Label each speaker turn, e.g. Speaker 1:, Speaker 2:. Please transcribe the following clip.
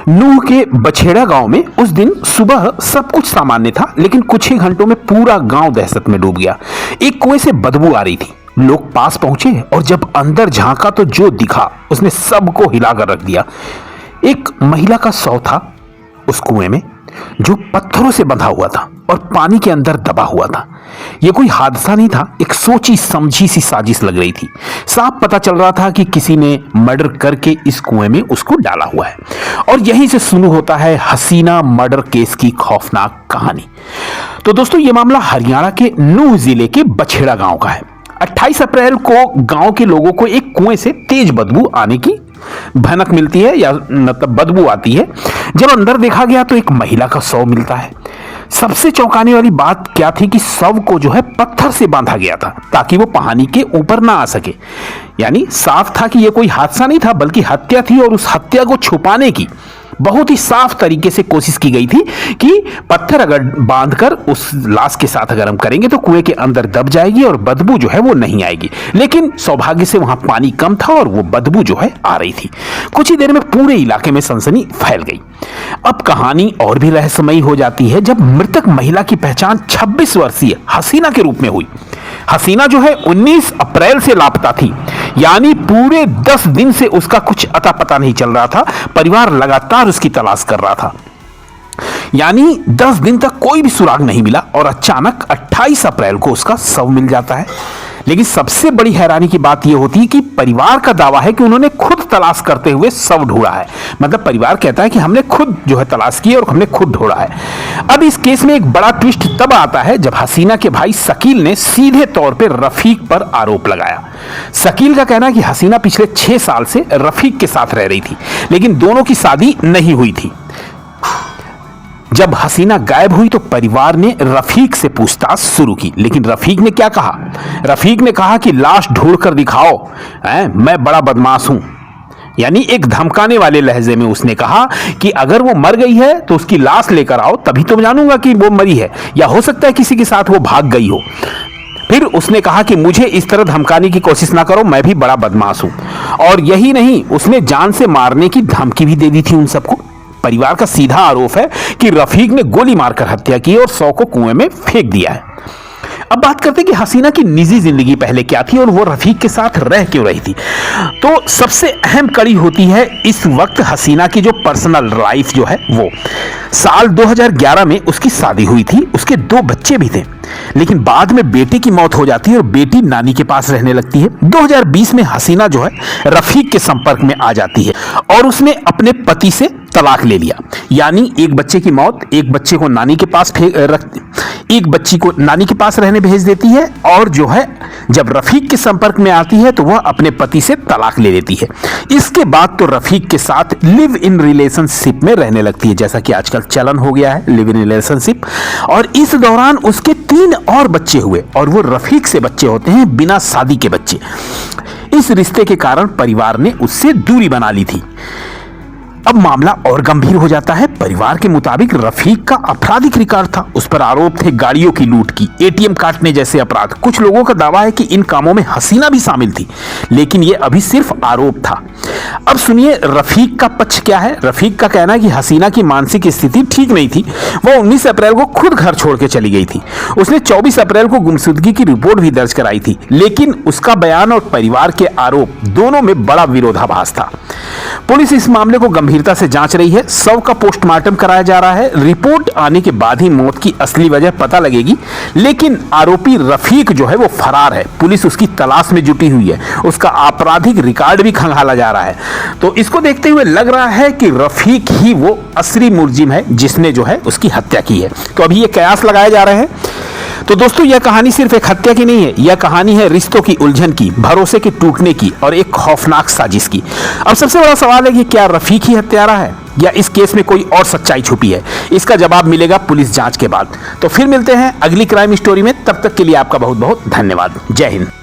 Speaker 1: नूह के बछेड़ा गांव में उस दिन सुबह सब कुछ सामान्य था, लेकिन कुछ ही घंटों में पूरा गांव दहशत में डूब गया। एक कुएं से बदबू आ रही थी। लोग पास पहुंचे और जब अंदर झांका तो जो दिखा उसने सबको हिलाकर रख दिया। एक महिला का शव था उस कुएं में, जो पत्थरों से बंधा हुआ था और पानी के अंदर दबा हुआ था। यह कोई हादसा नहीं था, एक सोची समझी सी साजिश लग रही थी। साफ पता चल रहा था कि किसी ने मर्डर करके इस कुएं में उसको डाला हुआ है। और यहीं से शुरू होता है हसीना मर्डर केस की खौफनाक कहानी। तो दोस्तों, यह मामला हरियाणा के नूह जिले के बछेड़ा गांव का है। 28 अप्रैल को गांव के लोगों को एक कुएं से तेज बदबू आने की भनक मिलती है, या मतलब बदबू आती है। जब अंदर देखा गया तो एक महिला का शव मिलता है। सबसे चौंकाने वाली बात क्या थी कि शव को जो है पत्थर से बांधा गया था ताकि वो पानी के ऊपर ना आ सके। यानी साफ था कि यह कोई हादसा नहीं था, बल्कि हत्या थी। और उस हत्या को छुपाने की बहुत ही साफ तरीके से कोशिश की गई थी कि पत्थर अगर बांधकर उस लाश के साथ अगर हम करेंगे तो कुएं के अंदर दब जाएगी और बदबू जो है वो नहीं आएगी। लेकिन सौभाग्य से वहां पानी कम था और वो बदबू जो है आ रही थी। कुछ ही देर में पूरे इलाके में सनसनी फैल गई। अब कहानी और भी रहस्यमयी हो जाती है जब मृतक महिला की पहचान 26 वर्षीय हसीना के रूप में हुई। हसीना जो है 19 अप्रैल से लापता थी, यानी पूरे 10 दिन से उसका कुछ अता पता नहीं चल रहा था। परिवार लगातार उसकी तलाश कर रहा था, यानी 10 दिन तक कोई भी सुराग नहीं मिला। और अचानक 28 अप्रैल को उसका शव मिल जाता है। लेकिन सबसे बड़ी हैरानी की बात यह होती है कि परिवार का दावा है कि उन्होंने खुद तलाश करते हुए शव ढूंढा है। मतलब परिवार कहता है कि हमने खुद जो है तलाश की और हमने खुद ढूंढा है। अब इस केस में एक बड़ा ट्विस्ट तब आता है जब हसीना के भाई शकील ने सीधे तौर पर रफीक पर आरोप लगाया। शकील का कहना है कि हसीना पिछले 6 साल से रफीक के साथ रह रही थी, लेकिन दोनों की शादी नहीं हुई थी। जब हसीना गायब हुई तो परिवार ने रफीक से पूछताछ शुरू की, लेकिन रफीक ने क्या कहा? रफीक ने कहा कि लाश ढूंढ कर दिखाओ, मैं बड़ा बदमाश हूं। यानी एक धमकाने वाले लहजे में उसने कहा कि अगर वो मर गई है तो उसकी लाश लेकर आओ, तभी तो जानूंगा कि वो मरी है, या हो सकता है किसी के साथ वो भाग गई हो। फिर उसने कहा कि मुझे इस तरह धमकाने की कोशिश ना करो, मैं भी बड़ा बदमाश हूं। और यही नहीं, उसने जान से मारने की धमकी भी दे दी थी उन सबको। परिवार का सीधा आरोप है कि रफीक ने गोली मारकर हत्या की और शव को कुएं में फेंक दिया है। अब बात करते हैं कि हसीना की निजी जिंदगी पहले क्या थी और वो रफीक के साथ रह क्यों रही थी। तो सबसे अहम कड़ी होती है इस वक्त हसीना की जो पर्सनल लाइफ जो है वो। साल 2011 में उसकी शादी हुई थी, उसके 2 बच्चे भी थे। लेकिन बाद में बेटी की मौत हो जाती है और बेटी नानी के पास रहने लगती है। 2020 में हसीना जो है रफीक के संपर्क में आ जाती है और उसने अपने पति से तलाक ले लिया। यानी एक बच्चे की मौत, एक बच्चे को नानी के पास एक बच्ची को नानी के पास रहने भेज देती है, और जो है जब रफीक के संपर्क में आती है तो वह अपने पति से तलाक ले लेती है। इसके बाद तो रफीक के साथ लिव इन रिलेशनशिप में रहने लगती है, जैसा कि आजकल चलन हो गया है लिव इन रिलेशनशिप। और इस दौरान उसके 3 और बच्चे हुए, और वो रफीक से बच्चे होते हैं, बिना शादी के बच्चे। इस रिश्ते के कारण परिवार ने उससे दूरी बना ली थी। अब मामला और गंभीर हो जाता है। परिवार के मुताबिक रफीक का आपराधिक रिकॉर्ड था, उस पर आरोप थे गाड़ियों की लूट की, एटीएम काटने जैसे अपराध। कुछ लोगों का दावा है कि इन कामों में हसीना भी शामिल थी, लेकिन यह अभी सिर्फ आरोप था। अब सुनिए रफीक का पक्ष क्या है। रफीक का कहना है कि हसीना की मानसिक स्थिति ठीक नहीं थी। वह 19 अप्रैल को खुद घर छोड़ के चली गई थी। उसने 24 अप्रैल को गुमशुदगी की रिपोर्ट भी दर्ज कराई थी, लेकिन उसका बयान और परिवार के आरोप दोनों में बड़ा विरोधाभास था। पुलिस इस मामले को गंभीरता से जांच रही है। शव का पोस्टमार्टम कराया जा रहा है। रिपोर्ट आने के बाद ही मौत की असली वजह पता लगेगी। लेकिन आरोपी रफीक जो है वो फरार है। पुलिस उसकी तलाश में जुटी हुई है। उसका आपराधिक रिकॉर्ड भी खंगाला जा रहा है। तो इसको देखते हुए लग रहा है कि रफीक ही वो असली मुलजिम है जिसने जो है उसकी हत्या की है। तो अभी ये कयास लगाए जा रहे हैं। तो दोस्तों, यह कहानी सिर्फ एक हत्या की नहीं है, यह कहानी है रिश्तों की उलझन की, भरोसे के टूटने की और एक खौफनाक साजिश की। अब सबसे बड़ा सवाल है कि क्या रफीक ही हत्यारा है या इस केस में कोई और सच्चाई छुपी है? इसका जवाब मिलेगा पुलिस जांच के बाद। तो फिर मिलते हैं अगली क्राइम स्टोरी में। तब तक के लिए आपका बहुत बहुत धन्यवाद। जय हिंद।